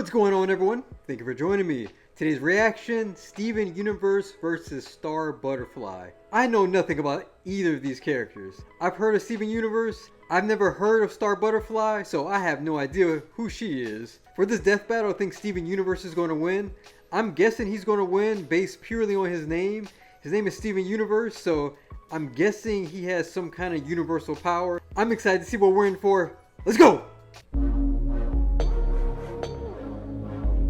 What's going on, everyone? Thank you for joining me. Today's reaction, Steven Universe versus Star Butterfly. I know nothing about either of these characters. I've heard of Steven Universe. I've never heard of Star Butterfly, so I have no idea who she is. For this death battle, I think Steven Universe is going to win. I'm guessing he's going to win based purely on his name. His name is Steven Universe, so I'm guessing he has some kind of universal power. I'm excited to see what we're in for. Let's go!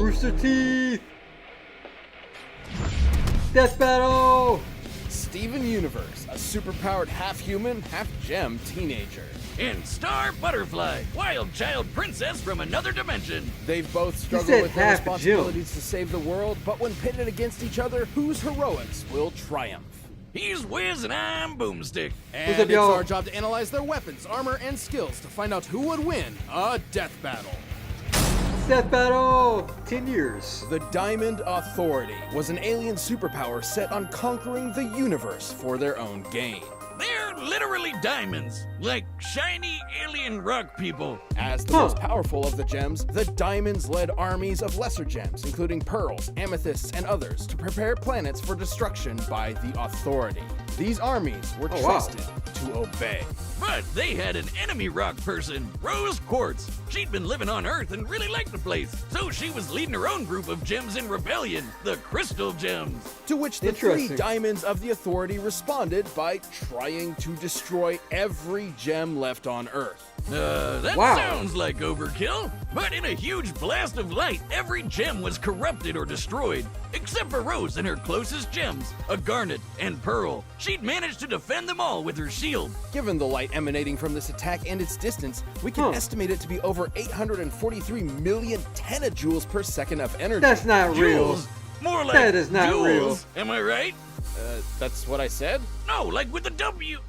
Rooster Teeth! Death battle! Steven Universe, a superpowered half-human, half-gem teenager. And Star Butterfly, wild child princess from another dimension. They've both struggled said with their half responsibilities to save the world, but when pitted against each other, whose heroics will triumph? He's Wiz and I'm Boomstick. And up, it's y'all? our job to analyze their weapons, armor, and skills to find out who would win a death battle. Death battle! 10 years. The Diamond Authority was an alien superpower set on conquering the universe for their own gain. They're literally diamonds, like shiny alien rock people. As the most powerful of the gems, the diamonds led armies of lesser gems, including pearls, amethysts, and others, to prepare planets for destruction by the Authority. These armies were trusted to obey. But they had an enemy rock person, Rose Quartz. She'd been living on Earth and really liked the place, so she was leading her own group of gems in rebellion, the Crystal Gems. To which the three Interesting. diamonds of the Authority responded by trying to destroy every gem left on Earth. That Wow. sounds like overkill. But in a huge blast of light, every gem was corrupted or destroyed, except for Rose and her closest gems, a garnet and pearl. She'd managed to defend them all with her shield. Given the light emanating from this attack and its distance, we can estimate it to be over 843 million tenajoules per second of energy. That's not real. Joules. More like That is not joules. real. Am I right? That's what I said? No, like with the W.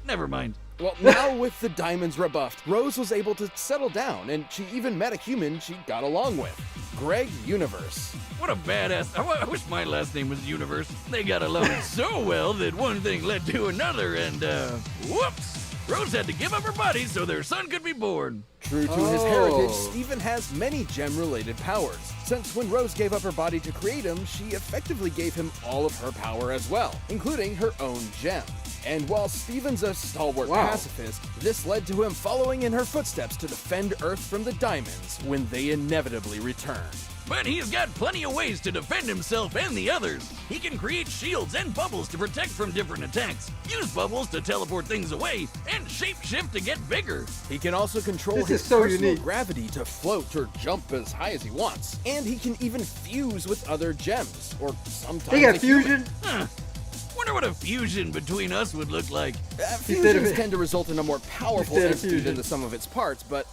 Never mind. Well, now with the diamonds rebuffed, Rose was able to settle down, and she even met a human she got along with, Greg Universe. What a badass. I wish my last name was Universe. They got along so well that one thing led to another, and whoops. Rose had to give up her body so their son could be born. True to his heritage, Steven has many gem-related powers. Since when Rose gave up her body to create him, she effectively gave him all of her power as well, including her own gem. And while Steven's a stalwart pacifist, this led to him following in her footsteps to defend Earth from the diamonds when they inevitably return. But he's got plenty of ways to defend himself and the others. He can create shields and bubbles to protect from different attacks, use bubbles to teleport things away, and shapeshift to get bigger. He can also control This his is so personal unique. gravity to float or jump as high as he wants. And he can even fuse with other gems, or sometimes They got a human. fusion? Wonder what a fusion between us would look like. Fusions tend to result in a more powerful Instead of entity fusion. than the sum of its parts, but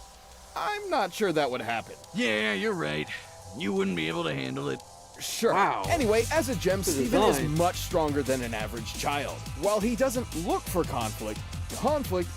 I'm not sure that would happen. Yeah, you're right. You wouldn't be able to handle it. Sure. Wow. Anyway, as a gem, Steven is design. much stronger than an average child. While he doesn't look for conflict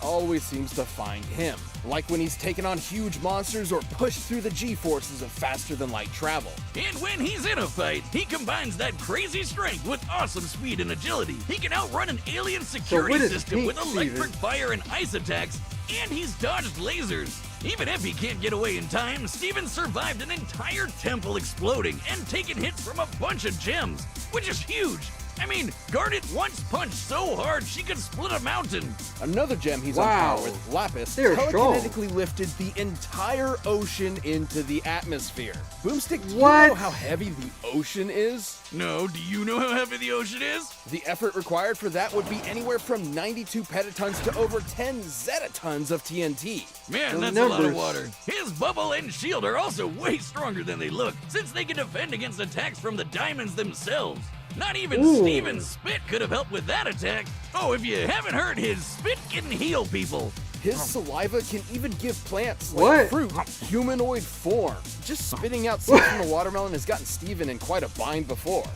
always seems to find him. Like when he's taken on huge monsters or pushed through the G-forces of faster-than-light travel. And when he's in a fight, he combines that crazy strength with awesome speed and agility. He can outrun an alien security what is system pink, with electric Steven? fire and ice attacks, and he's dodged lasers. Even if he can't get away in time, Steven survived an entire temple exploding and taken hits from a bunch of gems, which is huge. I mean, Garnet once punched so hard she could split a mountain. Another gem he's on Wow. par with, Lapis, They're strong. telekinetically lifted the entire ocean into the atmosphere. Boomstick, do you What? know how heavy the ocean is? No, do you know how heavy the ocean is? The effort required for that would be anywhere from 92 petatons to over 10 zetatons of TNT. Man, The that's a lot of numbers. water. His bubble and shield are also way stronger than they look, since they can defend against attacks from the diamonds themselves. Not even Steven's spit could have helped with that attack. Oh, if you haven't heard, his spit can heal people. His saliva can even give plants like What? fruit humanoid form. Just spitting out seeds from a watermelon has gotten Steven in quite a bind before.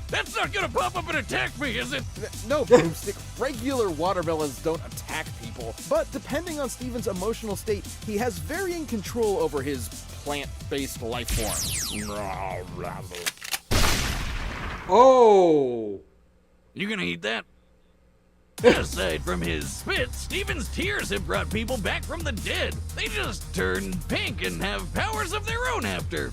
That's not gonna pop up and attack me, is it? No, Boomstick, regular watermelons don't attack people. But depending on Steven's emotional state, he has varying control over his plant-based life form. Oh! You gonna eat that? Aside from his spit, Steven's tears have brought people back from the dead. They just turn pink and have powers of their own after.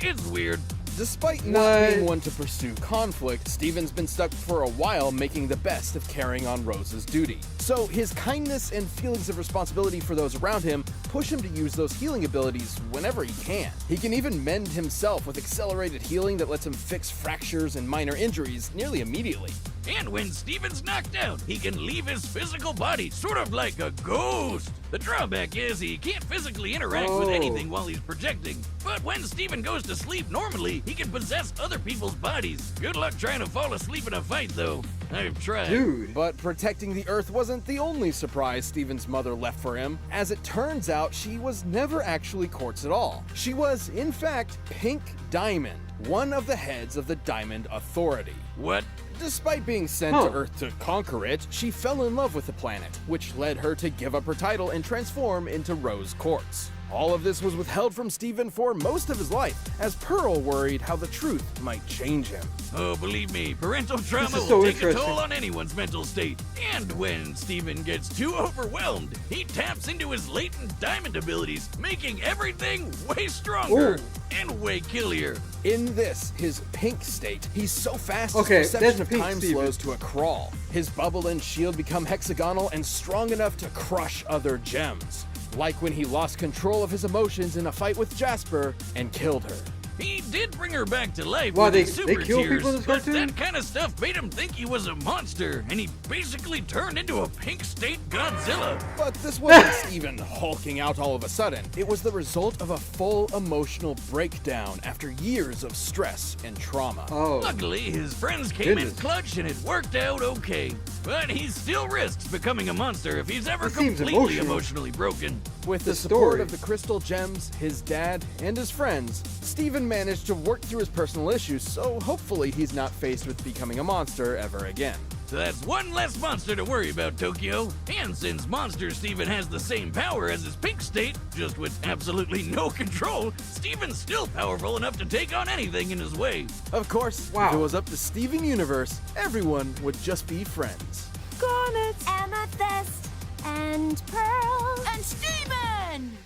It's weird. Despite not being one to pursue conflict, Steven's been stuck for a while making the best of carrying on Rose's duty. So his kindness and feelings of responsibility for those around him push him to use those healing abilities whenever he can. He can even mend himself with accelerated healing that lets him fix fractures and minor injuries nearly immediately. And when Steven's knocked out, he can leave his physical body, sort of like a ghost. The drawback is he can't physically interact with anything while he's projecting. But when Steven goes to sleep normally, he can possess other people's bodies. Good luck trying to fall asleep in a fight, though. I've tried. Dude. But protecting the Earth wasn't the only surprise Steven's mother left for him. As it turns out, she was never actually Quartz at all. She was, in fact, Pink Diamond, one of the heads of the Diamond Authority. What? Despite being sent to Earth to conquer it, she fell in love with the planet, which led her to give up her title and transform into Rose Quartz. All of this was withheld from Steven for most of his life, as Pearl worried how the truth might change him. Oh, believe me, parental trauma This is so will take a interesting. toll on anyone's mental state. And when Steven gets too overwhelmed, he taps into his latent diamond abilities, making everything way stronger Ooh. and way killier. In this, his pink state, he's so fast Okay, his perception that's of pink, time Steven. slows to a crawl. His bubble and shield become hexagonal and strong enough to crush other gems. Like when he lost control of his emotions in a fight with Jasper and killed her. He did bring her back to life Wow, with they his super kill tears, people in this but cartoon? that kind of stuff made him think he was a monster, and he basically turned into a pink state Godzilla. But this wasn't Steven hulking out all of a sudden. It was the result of a full emotional breakdown after years of stress and trauma. Oh. Luckily, his friends came in Goodness. clutch and it worked out okay. But he still risks becoming a monster if he's ever This seems completely emotional. emotionally broken. With the The support story. of the crystal gems, his dad, and his friends, Steven managed to work through his personal issues, so hopefully he's not faced with becoming a monster ever again. So that's one less monster to worry about, Tokyo. And since Monster Steven has the same power as his pink state, just with absolutely no control, Steven's still powerful enough to take on anything in his way. Of course, Wow. if it was up to Steven Universe, everyone would just be friends. Garnet, Amethyst, and Pearl, and Steven!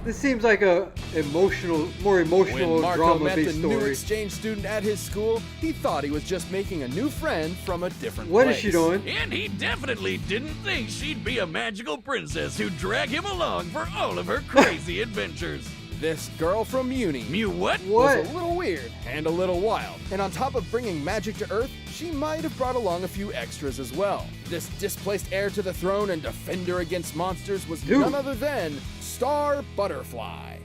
This seems like a more emotional When Marco met the drama-based new story. exchange student at his school, he thought he was just making a new friend from a different What place. is she doing? And he definitely didn't think she'd be a magical princess who'd drag him along for all of her crazy adventures. This girl from Uni Mew what? What? was a little weird and a little wild. And on top of bringing magic to Earth, she might have brought along a few extras as well. This displaced heir to the throne and defender against monsters was Dude. none other than Star Butterfly.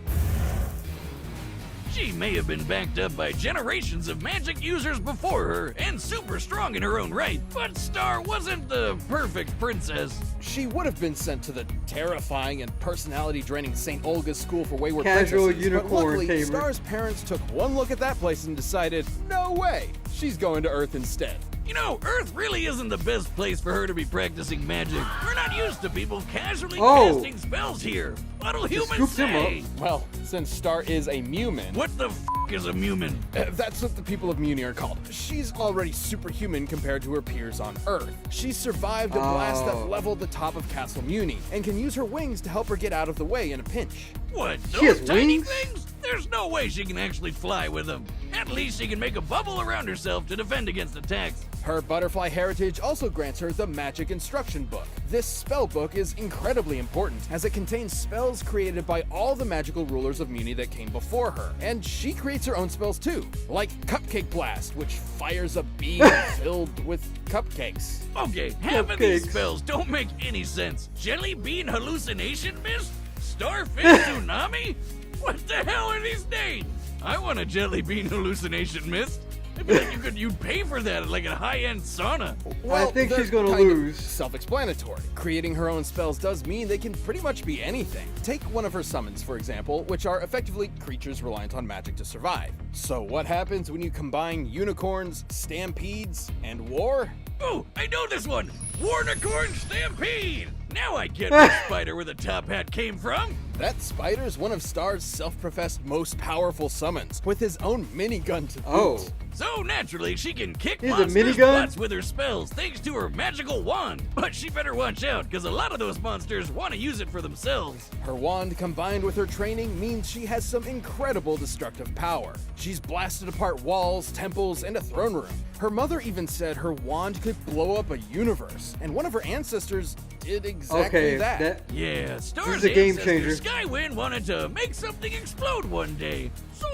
She may have been backed up by generations of magic users before her and super strong in her own right, but Star wasn't the perfect princess. She would have been sent to the terrifying and personality-draining St. Olga's School for Wayward Casual Princesses, but unicorn luckily, tamer. Star's parents took one look at that place and decided, no way, she's going to Earth instead. You know, Earth really isn't the best place for her to be practicing magic. We're not used to people casually casting spells here. What'll humans scooped him say? Well, since Star is a Mumin, What the f is a Mumin? that's what the people of Muni are called. She's already superhuman compared to her peers on Earth. She survived a blast that Oh. leveled the top of Castle Muni and can use her wings to help her get out of the way in a pinch. What, She has those tiny wings? things? There's no way she can actually fly with them. At least she can make a bubble around herself to defend against attacks. Her butterfly heritage also grants her the Magic Instruction Book. This spell book is incredibly important as it contains spells created by all the magical rulers of Muni that came before her. And she creates her own spells too, like Cupcake Blast, which fires a beam filled with cupcakes. Okay, half of these Cupcakes. spells don't make any sense. Jelly bean hallucination mist? Starfish tsunami? What the hell are these names? I want a jelly bean hallucination mist. I feel like you'd pay for that at like a high-end sauna. Well, think they're she's gonna kind of lose. Self-explanatory. Creating her own spells does mean they can pretty much be anything. Take one of her summons, for example, which are effectively creatures reliant on magic to survive. So what happens when you combine unicorns, stampedes, and war? Oh, I know this one! Warnicorn Stampede! Now I get where Spider with a top hat came from! That spider's one of Star's self-professed most powerful summons, with his own minigun to boot. Oh. So naturally, she can kick He's a monsters' minigun? butts with her spells thanks to her magical wand. But she better watch out, because a lot of those monsters want to use it for themselves. Her wand combined with her training means she has some incredible destructive power. She's blasted apart walls, temples, and a throne room. Her mother even said her wand could blow up a universe, and one of her ancestors did exactly that. Yeah, Star's This is a game ancestor changer. Skywind wanted to make something explode one day. So,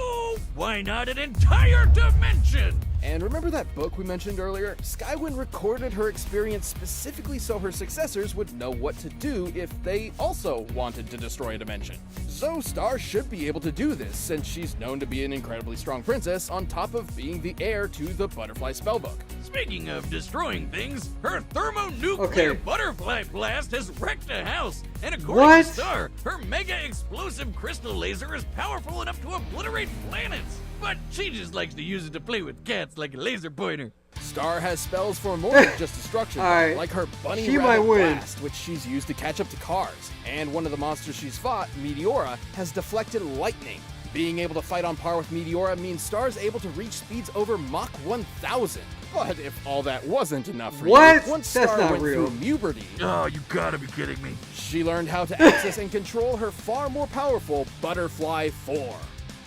why not an entire dimension? And remember that book we mentioned earlier? Skywind recorded her experience specifically so her successors would know what to do if they also wanted to destroy a dimension. So Star should be able to do this, since she's known to be an incredibly strong princess on top of being the heir to the Butterfly Spellbook. Speaking of destroying things, her thermonuclear butterfly blast has wrecked a house. And according What? to Star, her mega explosive crystal laser is powerful enough to obliterate planets. But she just likes to use it to play with cats like a laser pointer. Star has spells for more than just destruction, Alright. like her bunny She rabbit might win. blast, which she's used to catch up to cars. And one of the monsters she's fought, Meteora, has deflected lightning. Being able to fight on par with Meteora means Star's able to reach speeds over Mach 1000. But if all that wasn't enough for What? you, once That's Star not went real. through puberty, Oh, you gotta be kidding me. she learned how to access and control her far more powerful butterfly form.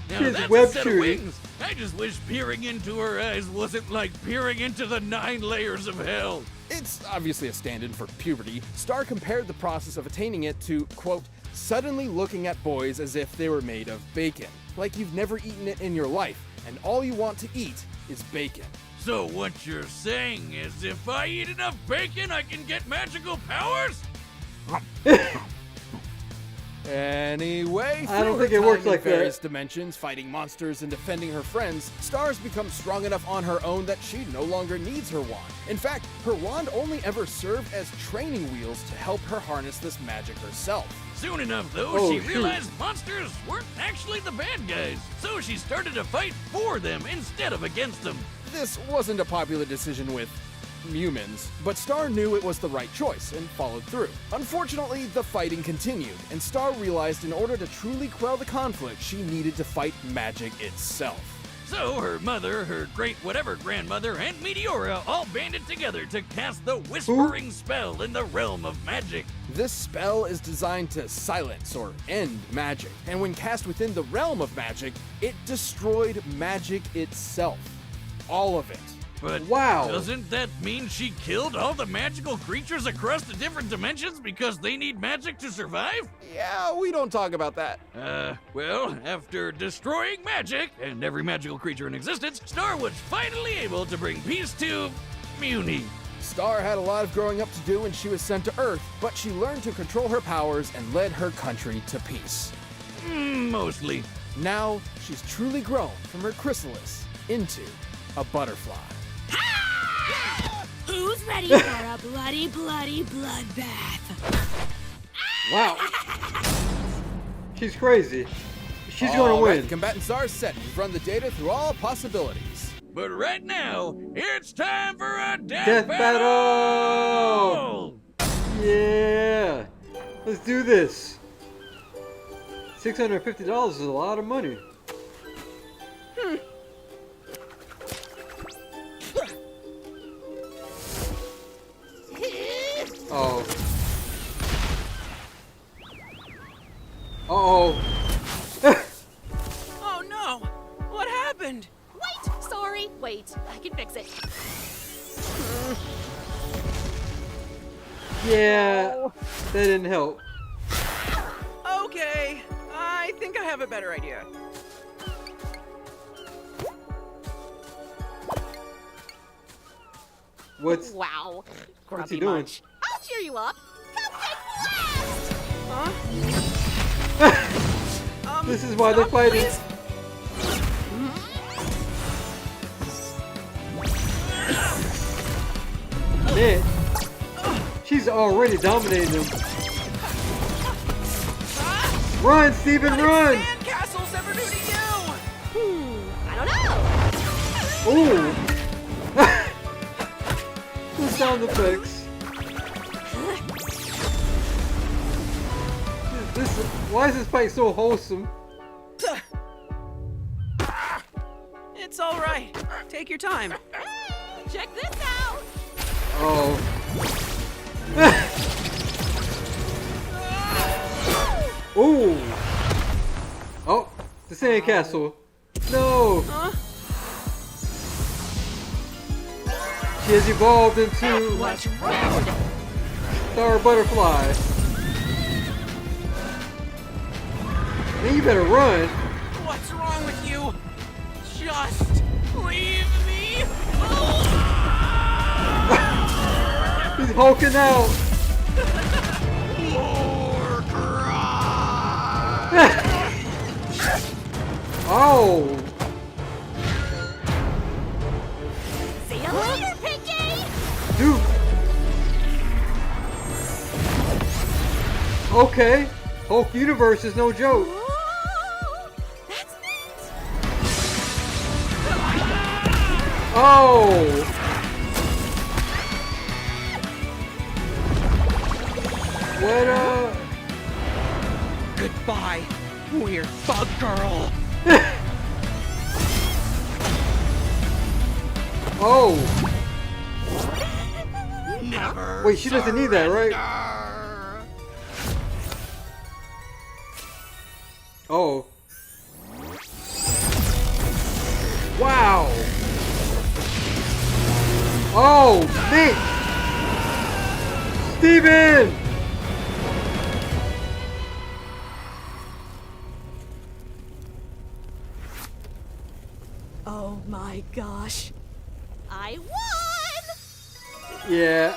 Now She's that's web a set shooting. of wings. I just wish peering into her eyes wasn't like peering into the 9 layers of hell. It's obviously a stand-in for puberty. Star compared the process of attaining it to, quote, suddenly looking at boys as if they were made of bacon. Like you've never eaten it in your life, and all you want to eat is bacon. So what you're saying is if I eat enough bacon, I can get magical powers? Anyway, I don't through think her it works time in like that. various dimensions, fighting monsters and defending her friends, Star's become strong enough on her own that she no longer needs her wand. In fact, her wand only ever served as training wheels to help her harness this magic herself. Soon enough, though, Oh, she shoot. realized monsters weren't actually the bad guys. So she started to fight for them instead of against them. This wasn't a popular decision with humans, but Star knew it was the right choice and followed through. Unfortunately, the fighting continued, and Star realized in order to truly quell the conflict, she needed to fight magic itself. So her mother, her great whatever grandmother, and Meteora all banded together to cast the Whispering Spell in the realm of magic. This spell is designed to silence or end magic, and when cast within the realm of magic, it destroyed magic itself. All of it. But Wow. doesn't that mean she killed all the magical creatures across the different dimensions because they need magic to survive? Yeah, we don't talk about that. Well, after destroying magic and every magical creature in existence, Star was finally able to bring peace to Muni. Star had a lot of growing up to do when she was sent to Earth, but she learned to control her powers and led her country to peace. Mostly. Now, she's truly grown from her chrysalis into a butterfly. Who's ready for a bloody, bloody bloodbath? Wow. She's crazy. She's All gonna right, win. Combatant Star's set. We've run the data through all possibilities. But right now, it's time for a Death battle! Yeah. Let's do this. $650 is a lot of money. Oh. Uh-oh. Oh no! What happened? Wait, sorry. Wait, I can fix it. Yeah. That didn't help. Okay, I think I have a better idea. What's Wow. What's he Grumpy doing? Munch. I'll cheer you up. Cupcake blast! Huh? This is why they're Stop, fighting. please. Man, she's already dominating them. Run, Steven, What run! did sandcastles ever do to you? I don't know. Ooh! The sound effects. Why is this fight so wholesome? It's all right. Take your time. Check this out. Oh. Ooh. Oh, the sandcastle. No. Huh? She has evolved into What's wrong? Star Butterfly. Man, you better run. What's wrong with you? Just leave me alone. He's hulking out. More cry. Oh. See you later, Pinky. Dude. Okay. Hulk Universe is no joke. Whoa, that's neat. Oh. What Goodbye, weird bug girl. Oh. Never. Wait, she doesn't need that, right? surrender. Oh. Wow. Oh, man. Steven! Oh my gosh. I won! Yeah.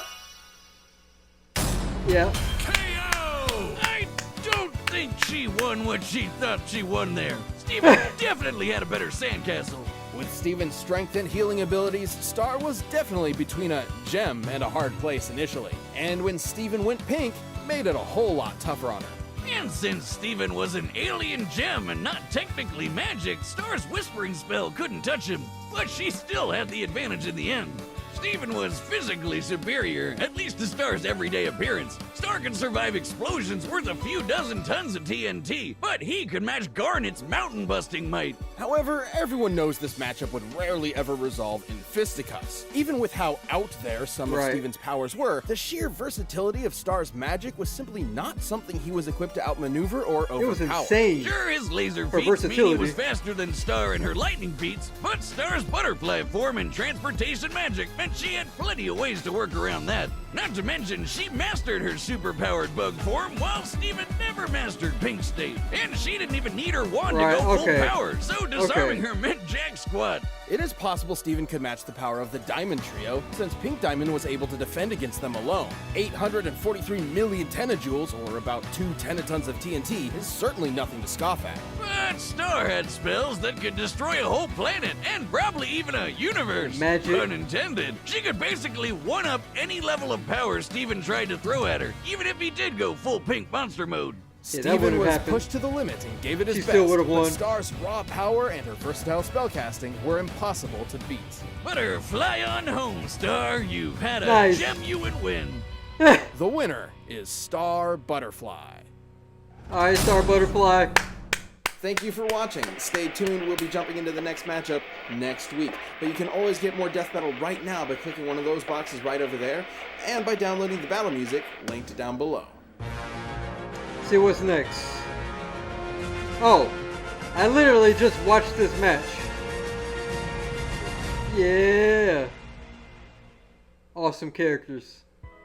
Yeah. KO! I don't think she won what she thought she won there. Steven definitely had a better sandcastle. With Steven's strength and healing abilities, Star was definitely between a gem and a hard place initially. And when Steven went pink, made it a whole lot tougher on her. And since Steven was an alien gem and not technically magic, Star's whispering spell couldn't touch him. But she still had the advantage in the end. Steven was physically superior, at least to Star's everyday appearance. Star could survive explosions worth a few dozen tons of TNT, but he could match Garnet's mountain-busting might. However, everyone knows this matchup would rarely ever resolve in fisticuffs. Even with how out there some of Right. Steven's powers were, the sheer versatility of Star's magic was simply not something he was equipped to outmaneuver or It was overpower. insane. Sure, his laser For feats mean he versatility. was faster than Star in her lightning feats, but Star's butterfly form and transportation magic meant she had plenty of ways to work around that. Not to mention, she mastered her super-powered bug form while Steven never mastered Pink State. And she didn't even need her wand Right, to go okay. full power, so disarming her meant jack squat. It is possible Steven could match the power of the Diamond Trio, since Pink Diamond was able to defend against them alone. 843 million tenajoules, or about 2 tenatons of TNT, is certainly nothing to scoff at. But Star had spells that could destroy a whole planet, and probably even a universe. Magic. Pun intended. She could basically one-up any level of power Steven tried to throw at her, even if he did go full pink monster mode. Yeah, that Steven would've was happened. pushed to the limit and gave it his She best, still would've but won. Star's raw power and her versatile spellcasting were impossible to beat. Better fly on home, Star. You've had a Nice. gem you would win. The winner is Star Butterfly. Alright, Star Butterfly. Thank you for watching. Stay tuned, we'll be jumping into the next matchup next week. But you can always get more Death Battle right now by clicking one of those boxes right over there, and by downloading the battle music linked down below. See what's next. Oh, I literally just watched this match. Yeah. Awesome characters.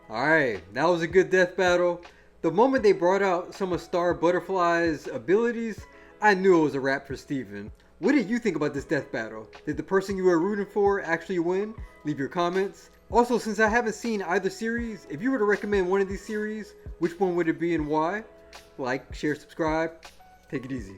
Alright, that was a good death battle. The moment they brought out some of Star Butterfly's abilities, I knew it was a wrap for Steven. What did you think about this death battle? Did the person you were rooting for actually win? Leave your comments. Also, since I haven't seen either series, if you were to recommend one of these series, which one would it be and why? Like, share, subscribe. Take it easy.